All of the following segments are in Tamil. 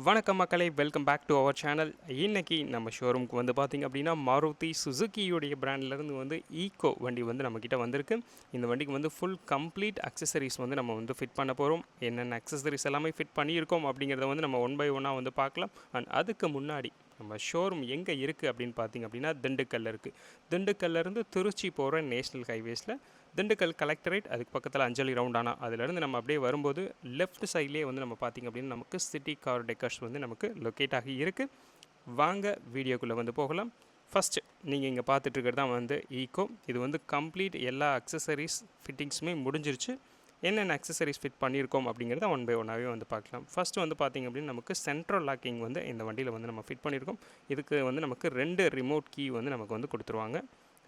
வணக்கம் மக்களே, welcome back to our channel. இன்னைக்கு நம்ம ஷோரூமுக்கு வந்து பார்த்திங்க அப்படின்னா மாருதி சுசுகியுடைய பிராண்ட்லேருந்து வந்து ஈக்கோ வண்டி வந்து நம்மக்கிட்ட வந்திருக்கு. இந்த வண்டிக்கு வந்து ஃபுல் கம்ப்ளீட் அக்சசரிஸ் வந்து நம்ம வந்து ஃபிட் பண்ண போகிறோம். என்னென்ன அக்சசரிஸ் எல்லாமே ஃபிட் பண்ணியிருக்கோம் அப்படிங்கிறத வந்து நம்ம ஒன் பை ஒன்னாக வந்து பார்க்கலாம். அண்ட் அதுக்கு முன்னாடி நம்ம ஷோரூம் எங்கே இருக்குது அப்படின்னு பார்த்திங்க அப்படின்னா திண்டுக்கல்லில் இருக்குது. திண்டுக்கல்லேருந்து திருச்சி போகிற நேஷ்னல் ஹைவேஸில் திண்டுக்கல் கலெக்டரேட், அதுக்கு பக்கத்தில் அஞ்சலி ரவுண்டானா, அதிலேருந்து நம்ம அப்படியே வரும்போது லெஃப்ட் சைட்லேயே வந்து நம்ம பார்த்திங்க அப்படின்னா நமக்கு சிட்டி கார் டெக்கர்ஸ் வந்து நமக்கு லொக்கேட் ஆகி இருக்குது. வாங்க வீடியோக்குள்ளே வந்து போகலாம். ஃபஸ்ட்டு நீங்கள் இங்கே பார்த்துட்ருக்கிறது தான் வந்து ஈக்கோ. இது வந்து கம்ப்ளீட் எல்லா அக்சசரிஸ் ஃபிட்டிங்ஸுமே முடிஞ்சிருச்சு. என்னென்ன அக்சசரிஸ் ஃபிட் பண்ணியிருக்கோம் அப்படிங்கிறத ஒன் பை ஒன்னாகவே வந்து பார்க்கலாம். ஃபஸ்ட்டு வந்து பார்த்திங்க அப்படின்னா நமக்கு சென்ட்ரல் லாக்கிங் வந்து இந்த வண்டியில் வந்து நம்ம ஃபிட் பண்ணியிருக்கோம். இதுக்கு வந்து நமக்கு 2 ரிமோட் கீ வந்து நமக்கு வந்து கொடுத்துருவாங்க.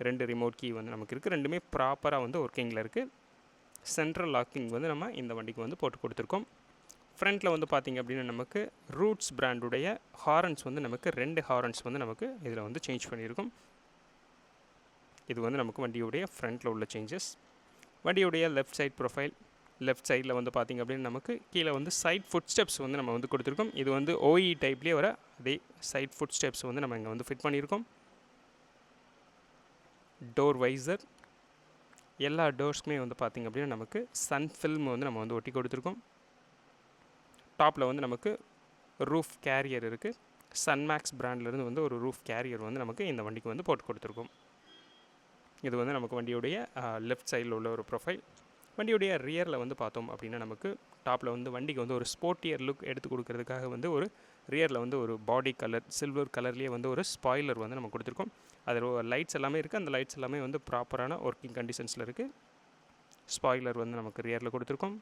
2 ரிமோட் கீ வந்து நமக்கு இருக்குது. ரெண்டுமே ப்ராப்பராக வந்து ஒர்க்கிங்கில் இருக்குது. சென்ட்ரல் லாக்கிங் வந்து நம்ம இந்த வண்டிக்கு வந்து போட்டு கொடுத்துருக்கோம். ஃப்ரண்ட்டில் வந்து பார்த்திங்க அப்படின்னா நமக்கு ரூட்ஸ் பிராண்டுடைய ஹாரன்ஸ் வந்து நமக்கு 2 ஹாரன்ஸ் வந்து நமக்கு இதில் வந்து சேஞ்ச் பண்ணியிருக்கோம். இது வந்து நமக்கு வண்டியுடைய ஃப்ரண்ட்டில் உள்ள சேஞ்சஸ். வண்டியுடைய லெஃப்ட் சைட் ப்ரொஃபைல், லெஃப்ட் சைடில் வந்து பார்த்திங்க அப்படின்னா நமக்கு கீழே வந்து சைட் ஃபுட் ஸ்டெப்ஸ் வந்து நம்ம வந்து கொடுத்துருக்கோம். இது வந்து ஓஇ டைப்லேயே வர அதே சைட் ஃபுட் ஸ்டெப்ஸ் வந்து நம்ம இங்கே வந்து ஃபிட் பண்ணியிருக்கோம். டோர் வைசர், எல்லா டோர்ஸ்க்குமே வந்து பார்த்திங்க அப்படின்னா நமக்கு சன் ஃபில்ம் வந்து நம்ம வந்து ஒட்டி கொடுத்துருக்கோம். டாப்பில் வந்து நமக்கு ரூஃப் கேரியர் இருக்குது. சன்மேக்ஸ் பிராண்ட்லேருந்து வந்து ஒரு ரூஃப் கேரியர் வந்து நமக்கு இந்த வண்டிக்கு வந்து போட்டு கொடுத்துருக்கோம். இது வந்து நமக்கு வண்டியுடைய லெஃப்ட் சைடில் உள்ள ஒரு ப்ரொஃபைல். வண்டியுடைய ரியரில் வந்து பார்த்தோம் அப்படின்னா நமக்கு டாப்பில் வந்து வண்டிக்கு வந்து ஒரு ஸ்போர்ட்டியர் லுக் எடுத்து கொடுக்கறதுக்காக வந்து ஒரு ரியரில் வந்து ஒரு பாடி கலர் சில்வர் கலர்லேயே வந்து ஒரு ஸ்பாய்லர் வந்து நம்ம கொடுத்துருக்கோம். அதில் லைட்ஸ் எல்லாமே இருக்குது. அந்த லைட்ஸ் எல்லாமே வந்து ப்ராப்பரான ஒர்க்கிங் கண்டிஷன்ஸில் இருக்குது. ஸ்பாய்லர் வந்து நமக்கு ரியரில் கொடுத்துருக்கோம்.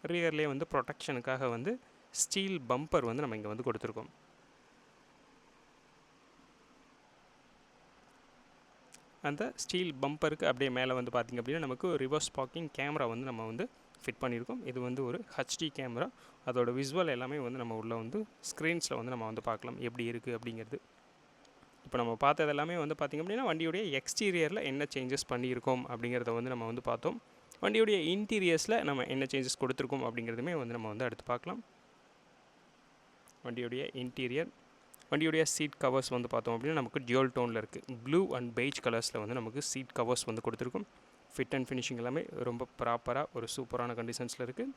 ரியர்லேயே வந்து ப்ரொடெக்ஷனுக்காக வந்து ஸ்டீல் பம்பர் வந்து நம்ம இங்கே வந்து கொடுத்துருக்கோம். அந்த ஸ்டீல் பம்பருக்கு அப்படியே மேலே வந்து பார்த்திங்க அப்படின்னா நமக்கு ரிவர்ஸ் பார்க்கிங் கேமரா வந்து நம்ம வந்து ஃபிட் பண்ணியிருக்கோம். இது வந்து ஒரு ஹெச்டி கேமரா. அதோட விசுவல் எல்லாமே வந்து நம்ம உள்ளே வந்து ஸ்க்ரீன்ஸில் வந்து நம்ம வந்து பார்க்கலாம் எப்படி இருக்குது அப்படிங்கிறது. இப்போ நம்ம பார்த்தது எல்லாமே வந்து பார்த்திங்க அப்படின்னா வண்டியுடைய எக்ஸ்டீரியரில் என்ன சேஞ்சஸ் பண்ணியிருக்கோம் அப்படிங்கிறத வந்து நம்ம வந்து பார்த்தோம். வண்டியுடைய இன்டீரியர்ஸில் நம்ம என்ன சேஞ்சஸ் கொடுத்துருக்கோம் அப்படிங்கிறதுமே வந்து நம்ம வந்து அடுத்து பார்க்கலாம். வண்டியுடைய இன்டீரியர், வண்டியுடைய சீட் கவர்ஸ் வந்து பார்த்தோம் அப்படின்னா நமக்கு டியூல் டோனில் இருக்குது. ப்ளூ அண்ட் பெய்ஜ் கலர்ஸில் வந்து நமக்கு சீட் கவர்ஸ் வந்து கொடுத்துருக்கோம். ஃபிட் அண்ட் ஃபினிஷிங் எல்லாமே ரொம்ப ப்ராப்பராக ஒரு சூப்பரான கண்டிஷன்ஸில் இருக்குது.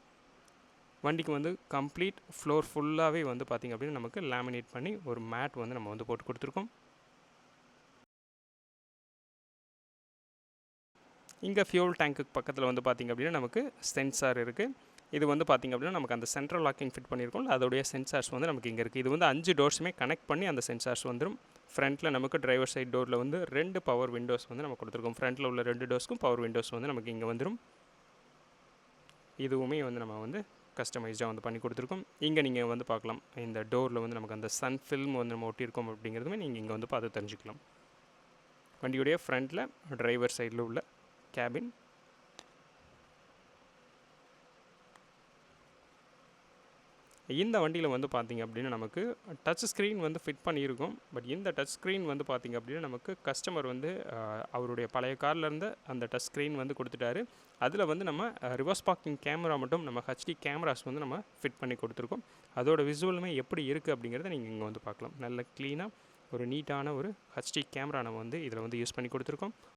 வண்டிக்கு வந்து கம்ப்ளீட் ஃப்ளோர் ஃபுல்லாகவே வந்து பார்த்திங்க அப்படின்னா நமக்கு லேமினேட் பண்ணி ஒரு மேட் வந்து நம்ம வந்து போட்டு கொடுத்துருக்கோம். இங்கே ஃபியூல் டேங்க்குக்கு பக்கத்தில் வந்து பார்த்திங்க அப்படின்னா நமக்கு சென்சார் இருக்குது. இது வந்து பார்த்திங்க அப்படின்னா நமக்கு அந்த சென்ட்ரல் லாக்கிங் ஃபிட் பண்ணியிருக்கோம். அதோடைய சென்சார்ஸ் வந்து நமக்கு இங்கே இருக்குது. இது வந்து 5 டோர்ஸுமே கனெக்ட் பண்ணி அந்த சென்சார்ஸ் வந்துடும். ஃப்ரண்ட்டில் நமக்கு டிரைவர் சைட் டோரில் வந்து 2 பவர் விண்டோஸ் வந்து நம்ம கொடுத்துருக்கோம். ஃப்ரண்ட்டில் உள்ள 2 டோர்ஸ்க்கும் பவர் விண்டோஸ் வந்து நமக்கு இங்கே வந்துடும். இதுவுமே வந்து நம்ம வந்து கஸ்டமைஸ்டாக வந்து பண்ணி கொடுத்துருக்கோம். இங்கே நீங்கள் வந்து பார்க்கலாம், இந்த டோரில் வந்து நமக்கு அந்த சன் ஃபில்ம் வந்து நம்ம ஒட்டியிருக்கோம் அப்படிங்கிறதுமே நீங்கள் இங்கே வந்து பார்த்து தெரிஞ்சுக்கலாம். வண்டியுடைய ஃப்ரண்ட்டில் டிரைவர் சைடில் உள்ள கேபின், இந்த வண்டியில் வந்து பார்த்திங்க அப்படின்னா நமக்கு டச் ஸ்க்ரீன் வந்து ஃபிட் பண்ணியிருக்கோம். பட் இந்த டச் ஸ்க்ரீன் வந்து பார்த்திங்க அப்படின்னா நமக்கு கஸ்டமர் வந்து அவருடைய பழைய கார்லேருந்து அந்த டச் ஸ்க்ரீன் வந்து கொடுத்துட்டாரு. அதில் வந்து நம்ம ரிவர்ஸ் பார்க்கிங் கேமரா மட்டும் நம்ம ஹெச்டி கேமராஸ் வந்து நம்ம ஃபிட் பண்ணி கொடுத்துருக்கோம். அதோட விசுவலுமே எப்படி இருக்குது அப்படிங்கிறத நீங்கள் இங்கே வந்து பார்க்கலாம். நல்ல க்ளீனாக ஒரு நீட்டான ஒரு ஹெச்டி கேமரா நம்ம வந்து இதில் வந்து யூஸ் பண்ணி கொடுத்துருக்கோம்.